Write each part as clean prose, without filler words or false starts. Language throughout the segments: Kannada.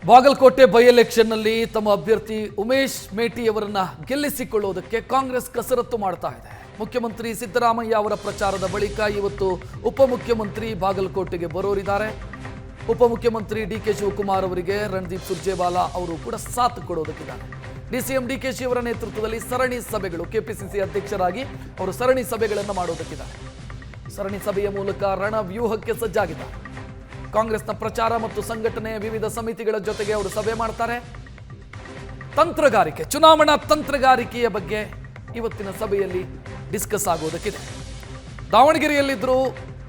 ಬಾಗಲಕೋಟೆ ಬೈ ಎಲೆಕ್ಷನ್ನಲ್ಲಿ ತಮ್ಮ ಅಭ್ಯರ್ಥಿ ಉಮೇಶ್ ಮೇಟಿ ಅವರನ್ನ ಗೆಲ್ಲಿಸಿಕೊಳ್ಳುವುದಕ್ಕೆ ಕಾಂಗ್ರೆಸ್ ಕಸರತ್ತು ಮಾಡ್ತಾ ಇದೆ. ಮುಖ್ಯಮಂತ್ರಿ ಸಿದ್ದರಾಮಯ್ಯ ಅವರ ಪ್ರಚಾರದ ಬಳಿಕ ಇವತ್ತು ಉಪಮುಖ್ಯಮಂತ್ರಿ ಬಾಗಲಕೋಟೆಗೆ ಬರೋರಿದ್ದಾರೆ. ಉಪಮುಖ್ಯಮಂತ್ರಿ ಡಿಕೆ ಶಿವಕುಮಾರ್ ಅವರಿಗೆ ರಣದೀಪ್ ಸುರ್ಜೇವಾಲಾ ಅವರು ಕೂಡ ಸಾಥ್ ಕೊಡೋದಕ್ಕಿದ್ದಾರೆ. ಡಿಸಿಎಂ ಡಿಕೆಶಿ ಅವರ ನೇತೃತ್ವದಲ್ಲಿ ಸರಣಿ ಸಭೆಗಳು, ಕೆಪಿಸಿಸಿ ಅಧ್ಯಕ್ಷರಾಗಿ ಅವರು ಸರಣಿ ಸಭೆಗಳನ್ನು ಮಾಡೋದಕ್ಕಿದ್ದಾರೆ. ಸರಣಿ ಸಭೆಯ ಮೂಲಕ ರಣವ್ಯೂಹಕ್ಕೆ ಸಜ್ಜಾಗಿದ್ದಾರೆ. ಕಾಂಗ್ರೆಸ್ನ ಪ್ರಚಾರ ಮತ್ತು ಸಂಘಟನೆಯ ವಿವಿಧ ಸಮಿತಿಗಳ ಜೊತೆಗೆ ಅವರು ಸಭೆ ಮಾಡ್ತಾರೆ. ತಂತ್ರಗಾರಿಕೆ, ಚುನಾವಣಾ ತಂತ್ರಗಾರಿಕೆಯ ಬಗ್ಗೆ ಇವತ್ತಿನ ಸಭೆಯಲ್ಲಿ ಡಿಸ್ಕಸ್ ಆಗೋದಕ್ಕಿದೆ. ದಾವಣಗೆರೆಯಲ್ಲಿದ್ದರು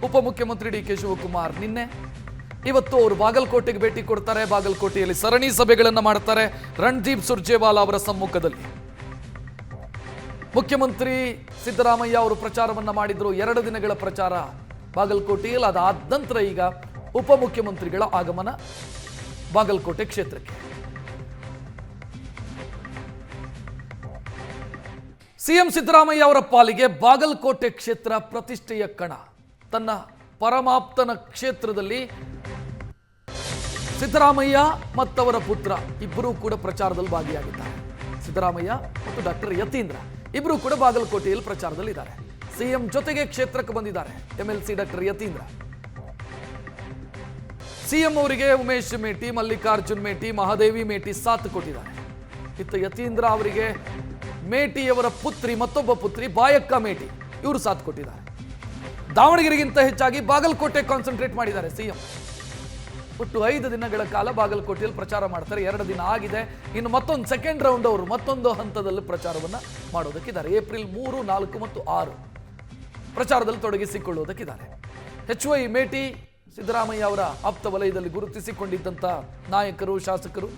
ಉಪಮುಖ್ಯಮಂತ್ರಿ ಡಿಕೆ ಶಿವಕುಮಾರ್. ನಿನ್ನೆ ಇವತ್ತು ಅವರು ಬಾಗಲಕೋಟೆಗೆ ಭೇಟಿ ಕೊಡ್ತಾರೆ. ಬಾಗಲಕೋಟೆಯಲ್ಲಿ ಸರಣಿ ಸಭೆಗಳನ್ನು ಮಾಡ್ತಾರೆ ರಣದೀಪ್ ಸುರ್ಜೇವಾಲಾ ಅವರ ಸಮ್ಮುಖದಲ್ಲಿ. ಮುಖ್ಯಮಂತ್ರಿ ಸಿದ್ದರಾಮಯ್ಯ ಅವರು ಪ್ರಚಾರವನ್ನ ಮಾಡಿದ್ರು. 2 ದಿನಗಳ ಪ್ರಚಾರ ಬಾಗಲಕೋಟೆಯಲ್ಲಿ. ಅದಾದ ನಂತರ ಈಗ ಉಪಮುಖ್ಯಮಂತ್ರಿಗಳ ಆಗಮನ ಬಾಗಲಕೋಟೆ ಕ್ಷೇತ್ರಕ್ಕೆ. ಸಿಎಂ ಸಿದ್ದರಾಮಯ್ಯ ಅವರ ಪಾಲಿಗೆ ಬಾಗಲಕೋಟೆ ಕ್ಷೇತ್ರ ಪ್ರತಿಷ್ಠೆಯ ಕಣ. ತನ್ನ ಪರಮಾಪ್ತನ ಕ್ಷೇತ್ರದಲ್ಲಿ ಸಿದ್ದರಾಮಯ್ಯ ಮತ್ತವರ ಪುತ್ರ ಇಬ್ಬರೂ ಕೂಡ ಪ್ರಚಾರದಲ್ಲಿ ಭಾಗಿಯಾಗಿದ್ದಾರೆ. ಸಿದ್ದರಾಮಯ್ಯ ಮತ್ತು ಡಾಕ್ಟರ್ ಯತೀಂದ್ರ ಇಬ್ಬರೂ ಕೂಡ ಬಾಗಲಕೋಟೆಯಲ್ಲಿ ಪ್ರಚಾರದಲ್ಲಿದ್ದಾರೆ. ಸಿಎಂ ಜೊತೆಗೆ ಕ್ಷೇತ್ರಕ್ಕೆ ಬಂದಿದ್ದಾರೆ ಎಂಎಲ್ಸಿ ಡಾಕ್ಟರ್ ಯತೀಂದ್ರ. ಸಿಎಂ ಅವರಿಗೆ ಉಮೇಶ್ ಮೇಟಿ, ಮಲ್ಲಿಕಾರ್ಜುನ್ ಮೇಟಿ, ಮಹಾದೇವಿ ಮೇಟಿ ಸಾಥ್ ಕೊಟ್ಟಿದ್ದಾರೆ. ಇತ್ತ ಯತೀಂದ್ರ ಅವರಿಗೆ ಮೇಟಿಯವರ ಪುತ್ರಿ, ಮತ್ತೊಬ್ಬ ಪುತ್ರಿ ಬಾಯಕ್ಕ ಮೇಟಿ, ಇವರು ಸಾಥ್ ಕೊಟ್ಟಿದ್ದಾರೆ. ದಾವಣಗೆರೆಗಿಂತ ಹೆಚ್ಚಾಗಿ ಬಾಗಲಕೋಟೆ ಕಾನ್ಸಂಟ್ರೇಟ್ ಮಾಡಿದ್ದಾರೆ ಸಿಎಂ. ಒಟ್ಟು 5 ದಿನಗಳ ಕಾಲ ಬಾಗಲಕೋಟೆಯಲ್ಲಿ ಪ್ರಚಾರ ಮಾಡ್ತಾರೆ. 2 ದಿನ ಆಗಿದೆ. ಇನ್ನು ಮತ್ತೊಂದು ಸೆಕೆಂಡ್ ರೌಂಡ್ ಅವರು ಮತ್ತೊಂದು ಹಂತದಲ್ಲಿ ಪ್ರಚಾರವನ್ನು ಮಾಡೋದಕ್ಕಿದ್ದಾರೆ. ಏಪ್ರಿಲ್ 3, 4 ಮತ್ತು 6 ಪ್ರಚಾರದಲ್ಲಿ ತೊಡಗಿಸಿಕೊಳ್ಳುವುದಕ್ಕಿದ್ದಾರೆ. HY ಮೇಟಿ ಸಿದ್ದರಾಮಯ್ಯ ಅವರ ಆಪ್ತ ವಲಯದಲ್ಲಿ ಗುರುತಿಸಿಕೊಂಡಿದ್ದಂಥ ನಾಯಕರು, ಶಾಸಕರು.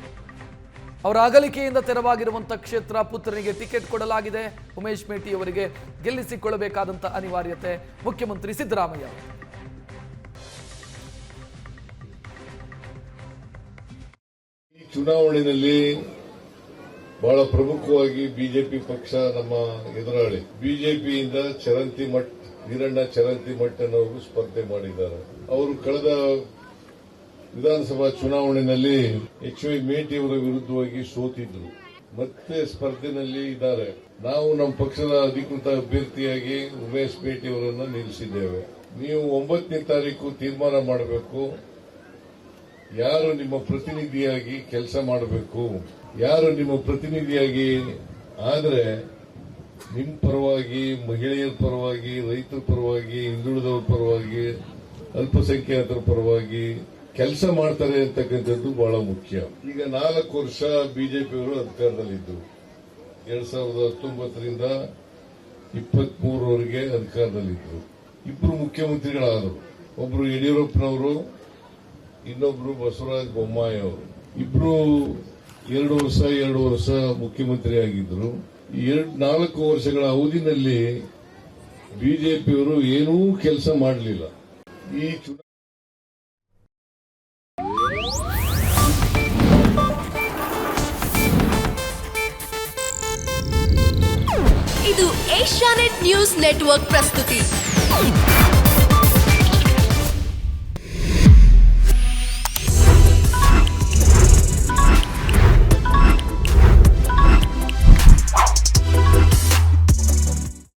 ಅವರ ಅಗಲಿಕೆಯಿಂದ ತೆರವಾಗಿರುವಂಥ ಕ್ಷೇತ್ರ. ಪುತ್ರನಿಗೆ ಟಿಕೆಟ್ ಕೊಡಲಾಗಿದೆ. ಉಮೇಶ್ ಮೇಟಿ ಅವರಿಗೆ ಗೆಲ್ಲಿಸಿಕೊಳ್ಳಬೇಕಾದಂಥ ಅನಿವಾರ್ಯತೆ ಮುಖ್ಯಮಂತ್ರಿ ಸಿದ್ದರಾಮಯ್ಯ ಅವರು. ಈ ಚುನಾವಣೆಯಲ್ಲಿ ಬಹಳ ಪ್ರಮುಖವಾಗಿ ಬಿಜೆಪಿ ಪಕ್ಷ ನಮ್ಮ ಎದುರಾಳಿ. ಬಿಜೆಪಿಯಿಂದ ವೀರಣ್ಣ ಚರಂತಿಮಠ್ ಅವರು ಸ್ಪರ್ಧೆ ಮಾಡಿದ್ದಾರೆ. ಅವರು ಕಳೆದ ವಿಧಾನಸಭಾ ಚುನಾವಣೆಯಲ್ಲಿ HY ಮೇಟಿ ಅವರ ವಿರುದ್ಧವಾಗಿ ಸೋತಿದ್ರು. ಮತ್ತೆ ಸ್ಪರ್ಧೆನಲ್ಲಿ ಇದ್ದಾರೆ. ನಾವು ನಮ್ಮ ಪಕ್ಷದ ಅಧಿಕೃತ ಅಭ್ಯರ್ಥಿಯಾಗಿ ಉಮೇಶ್ ಮೇಟಿ ಅವರನ್ನು ನಿಲ್ಲಿಸಿದ್ದೇವೆ. ನೀವು 9ನೇ ತಾರೀಕು ತೀರ್ಮಾನ ಮಾಡಬೇಕು. ಯಾರು ನಿಮ್ಮ ಪ್ರತಿನಿಧಿಯಾಗಿ ಕೆಲಸ ಮಾಡಬೇಕು, ಯಾರು ನಿಮ್ಮ ಪ್ರತಿನಿಧಿಯಾಗಿ ಆದ್ರೆ ನಿಮ್ಮ ಪರವಾಗಿ, ಮಹಿಳೆಯರ ಪರವಾಗಿ, ರೈತರ ಪರವಾಗಿ, ಹಿಂದುಳಿದವರ ಪರವಾಗಿ, ಅಲ್ಪಸಂಖ್ಯಾತರ ಪರವಾಗಿ ಕೆಲಸ ಮಾಡ್ತಾರೆ ಅಂತಕ್ಕಂಥದ್ದು ಬಹಳ ಮುಖ್ಯ. ಈಗ 4 ವರ್ಷ ಬಿಜೆಪಿಯವರು ಅಧಿಕಾರದಲ್ಲಿದ್ದರು. 2019ರಿಂದ 23ರವರೆಗೆ ಅಧಿಕಾರದಲ್ಲಿದ್ದರು. ಇಬ್ಬರು ಮುಖ್ಯಮಂತ್ರಿಗಳಾದರು. ಒಬ್ಬರು ಯಡಿಯೂರಪ್ಪನವರು, ಇನ್ನೊಬ್ರು ಬಸವರಾಜ ಬೊಮ್ಮಾಯಿ ಅವರು. ಇಬ್ರು 2 ವರ್ಷ ಮುಖ್ಯಮಂತ್ರಿ ಆಗಿದ್ರು. 4 ವರ್ಷಗಳ ಅವಧಿನಲ್ಲಿ ಬಿಜೆಪಿಯವರು ಏನೂ ಕೆಲಸ ಮಾಡಲಿಲ್ಲ. ಈ ಇದು ಏಷ್ಯಾನೆಟ್ ನ್ಯೂಸ್ ನೆಟ್ವರ್ಕ್ ಪ್ರಸ್ತುತಿ.